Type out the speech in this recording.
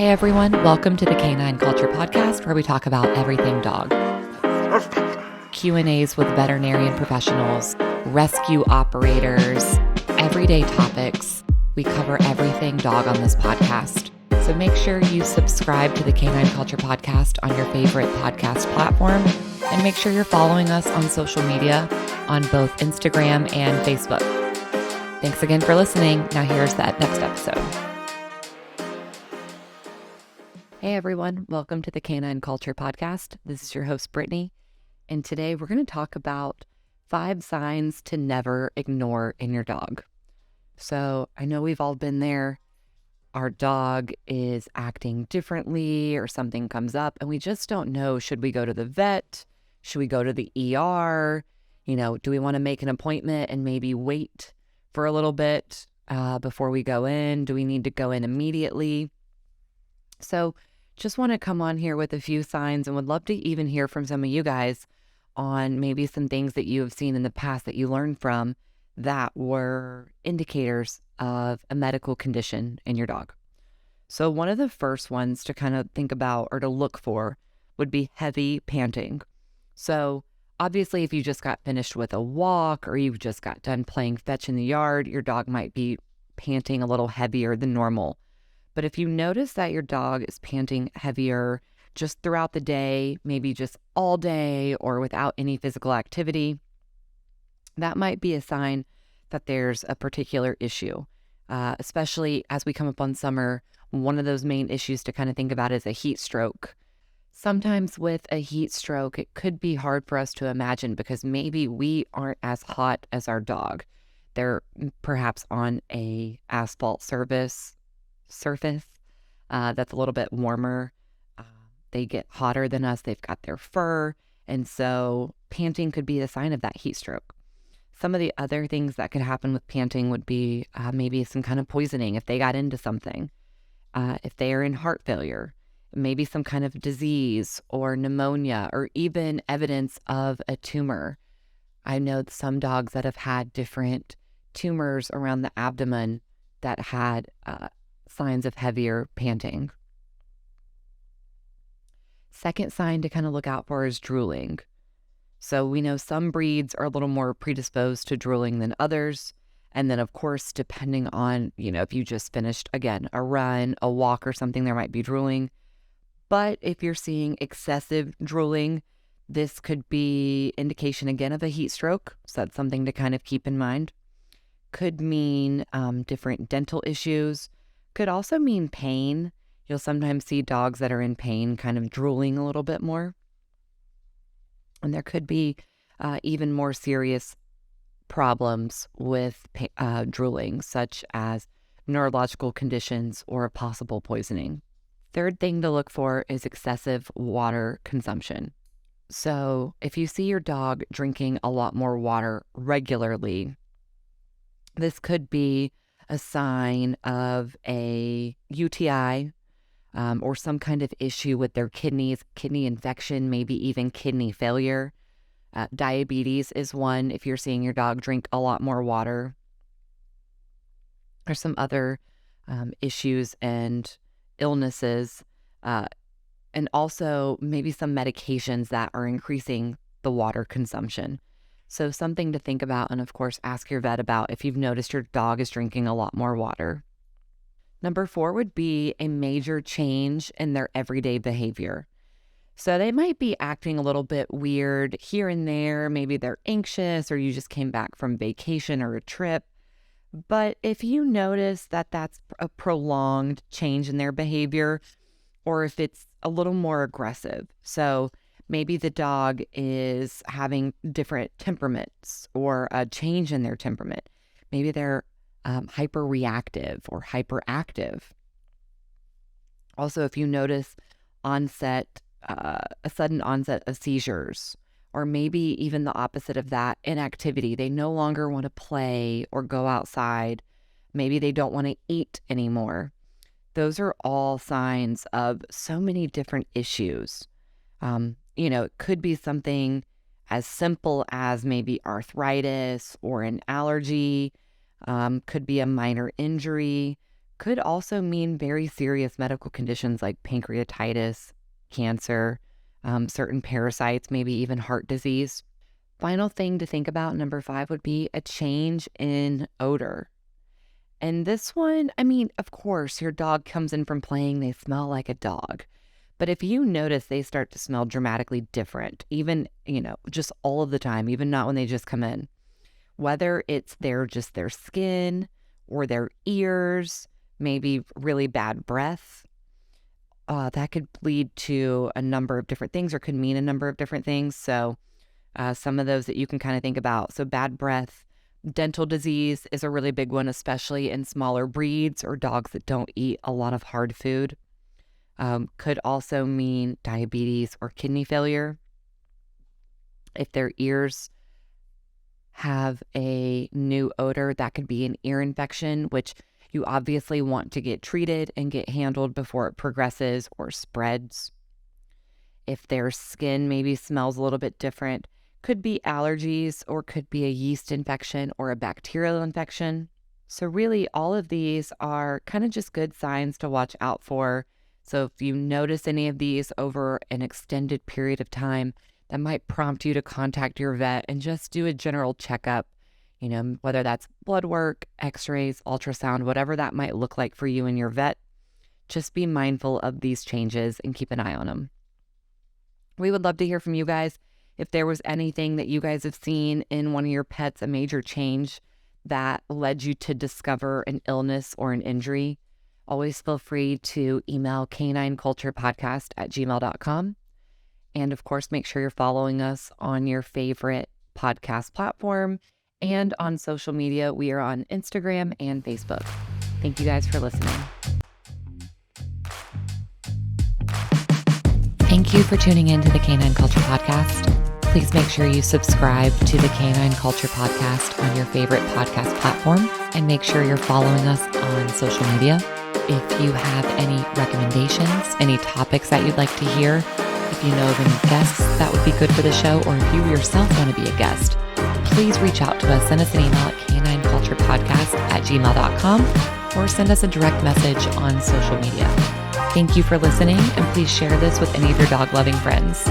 Hey everyone, welcome to the Canine Culture Podcast, where we talk about everything dog. Q&As with veterinarian professionals, rescue operators, everyday topics. We cover everything dog on this podcast. So make sure you subscribe to the Canine Culture Podcast on your favorite podcast platform, and make sure you're following us on social media on both Instagram and Facebook. Thanks again for listening. Now here's that next episode. Hey everyone, welcome to the Canine Culture Podcast. This is your host, Brittany, and today we're going to talk about 5 signs to never ignore in your dog. So I know we've all been there. Our dog is acting differently or something comes up and we just don't know, should we go to the vet? Should we go to the ER? Do we want to make an appointment and maybe wait for a little bit before we go in? Do we need to go in immediately? So just want to come on here with a few signs and would love to even hear from some of you guys on maybe some things that you have seen in the past that you learned from that were indicators of a medical condition in your dog. So one of the first ones to kind of think about or to look for would be heavy panting. So obviously if you just got finished with a walk or you just got done playing fetch in the yard, your dog might be panting a little heavier than normal. But if you notice that your dog is panting heavier just throughout the day, maybe just all day or without any physical activity, that might be a sign that there's a particular issue. Especially as we come up on summer, one of those main issues to kind of think about is a heat stroke. Sometimes with a heat stroke, it could be hard for us to imagine because maybe we aren't as hot as our dog. They're perhaps on a asphalt surface that's a little bit warmer. They get hotter than us. They've got their fur. And so panting could be a sign of that heat stroke. Some of the other things that could happen with panting would be maybe some kind of poisoning if they got into something. If they are in heart failure, maybe some kind of disease or pneumonia or even evidence of a tumor. I know some dogs that have had different tumors around the abdomen that had signs of heavier panting. Second sign to kind of look out for is drooling. So we know some breeds are a little more predisposed to drooling than others. And then of course, depending on, if you just finished, again, a run, a walk or something, there might be drooling. But if you're seeing excessive drooling, this could be indication again of a heat stroke. So that's something to kind of keep in mind. Could mean different dental issues. Could also mean pain. You'll sometimes see dogs that are in pain kind of drooling a little bit more. And there could be even more serious problems with drooling, such as neurological conditions or possible poisoning. Third thing to look for is excessive water consumption. So if you see your dog drinking a lot more water regularly, this could be a sign of a UTI or some kind of issue with their kidneys, kidney infection, maybe even kidney failure. Diabetes is one if you're seeing your dog drink a lot more water. There's some other issues and illnesses, and also maybe some medications that are increasing the water consumption. So something to think about, and of course, ask your vet about if you've noticed your dog is drinking a lot more water. Number 4 would be a major change in their everyday behavior. So they might be acting a little bit weird here and there. Maybe they're anxious or you just came back from vacation or a trip. But if you notice that that's a prolonged change in their behavior, or if it's a little more aggressive, so maybe the dog is having different temperaments or a change in their temperament. Maybe they're hyperreactive or hyperactive. Also, if you notice a sudden onset of seizures, or maybe even the opposite of that, inactivity. They no longer want to play or go outside. Maybe they don't want to eat anymore. Those are all signs of so many different issues. It could be something as simple as maybe arthritis or an allergy, could be a minor injury, Could also mean very serious medical conditions like pancreatitis, cancer, certain parasites, maybe even heart disease. Final thing to think about, number 5, would be a change in odor. And this one, I mean, of course, your dog comes in from playing, they smell like a dog. But if you notice they start to smell dramatically different, even, just all of the time, even not when they just come in, whether it's just their skin or their ears, maybe really bad breath, that could lead to a number of different things or could mean a number of different things. So some of those that you can kind of think about. So bad breath, dental disease is a really big one, especially in smaller breeds or dogs that don't eat a lot of hard food. Could also mean diabetes or kidney failure. If their ears have a new odor, that could be an ear infection, which you obviously want to get treated and get handled before it progresses or spreads. If their skin maybe smells a little bit different, could be allergies or could be a yeast infection or a bacterial infection. So really all of these are kind of just good signs to watch out for. So if you notice any of these over an extended period of time, that might prompt you to contact your vet and just do a general checkup, whether that's blood work, x-rays, ultrasound, whatever that might look like for you and your vet. Just be mindful of these changes and keep an eye on them. We would love to hear from you guys. If there was anything that you guys have seen in one of your pets, a major change that led you to discover an illness or an injury, always feel free to email canineculturepodcast@gmail.com. And of course, make sure you're following us on your favorite podcast platform and on social media. We are on Instagram and Facebook. Thank you guys for listening. Thank you for tuning in to the Canine Culture Podcast. Please make sure you subscribe to the Canine Culture Podcast on your favorite podcast platform and make sure you're following us on social media. If you have any recommendations, any topics that you'd like to hear, if you know of any guests that would be good for the show, or if you yourself want to be a guest, please reach out to us. Send us an email at canineculturepodcast@gmail.com or send us a direct message on social media. Thank you for listening, and please share this with any of your dog-loving friends.